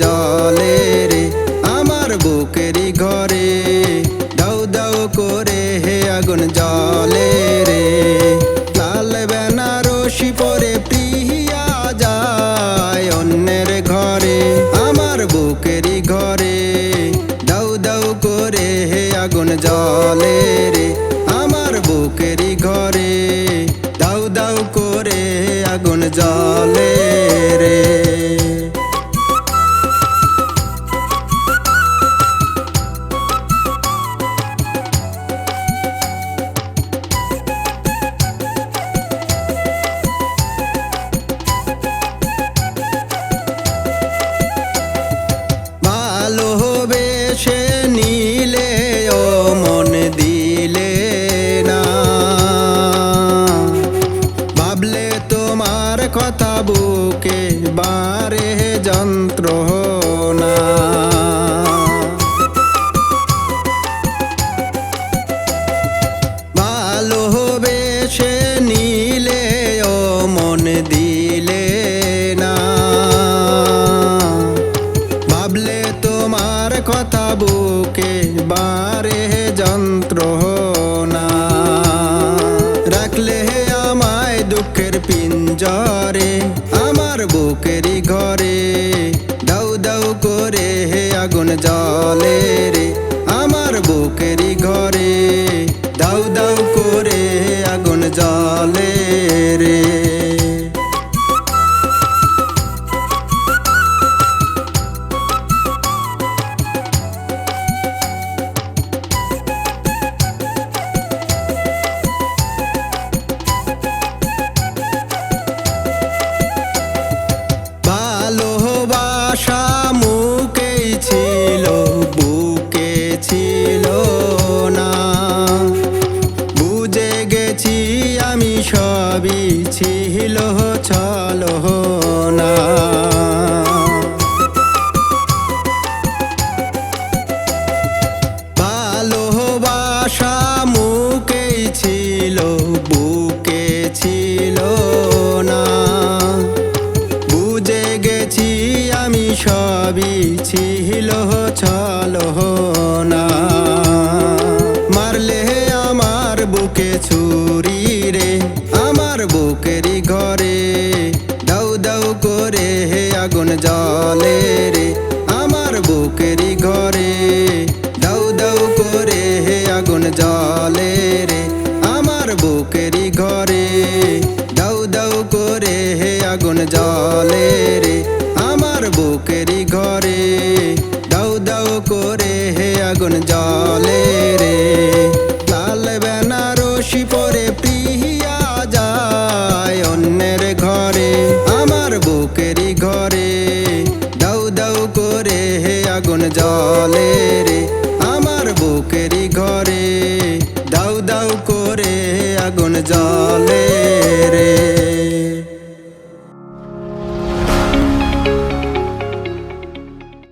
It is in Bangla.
জলে রে আমার বুকেরই ঘরে দাউ দাউ করে হে আগুন জলে রে লাল বেনারসি পরে প্রিয়া যায় অন্যের ঘরে আমার বুকেরই ঘরে দাউ দাউ করে হে আগুন জলে রে আমার বুকেরই ঘরে দাউ দাউ করে আগুন জলে রে ভালোবেসে নিলে ও মন দিলে না ভাবলে তোমার কথা বুকে বারে যন্ত্রণা ভালোবেসে নিলে ও মন দিলে না ভাবলে তোমার কথা বুকে বারে যন্ত্রণা রাখলে আমায় দুঃখের পিঞ্জরে আমার বুকেরই ঘরে দাউ দাউ করে হে আগুন জলে রে আমার বুকেরই ঘরে দাউ দাউ করে হে আগুন জলে রে ভালোবাসা মুখেই ছিল বুকে ছিল না বুঝে গেছি আমি সবই ছিল ছলনা ভালোবাসা মুখেই ছিল বুকে ছিল না বুঝে গেছি আমি সবই ছিল ছলনা মারলে আমার বুকে ছুরি রে আমার বুকেরই ঘরে দাউ দাউ করে হে আগুন জলে রে আমার বুকেরই ঘরে দাউ দাউ করে হে আগুন জলে রে আমার বুকেরই ঘরে দাউ দাউ করে হে আগুন জলে রে আমার বুকেরই ঘরে দাউ দাউ করে হে আগুন জলে রে লাল বেনারসি পরে প্রিয়া যায় অন্যের ঘরে আমার বুকেরই ঘরে দাউ দাউ করে হে আগুন জলে রে আমার বুকেরই ঘরে দাউ দাউ করে হে আগুন জলে রে।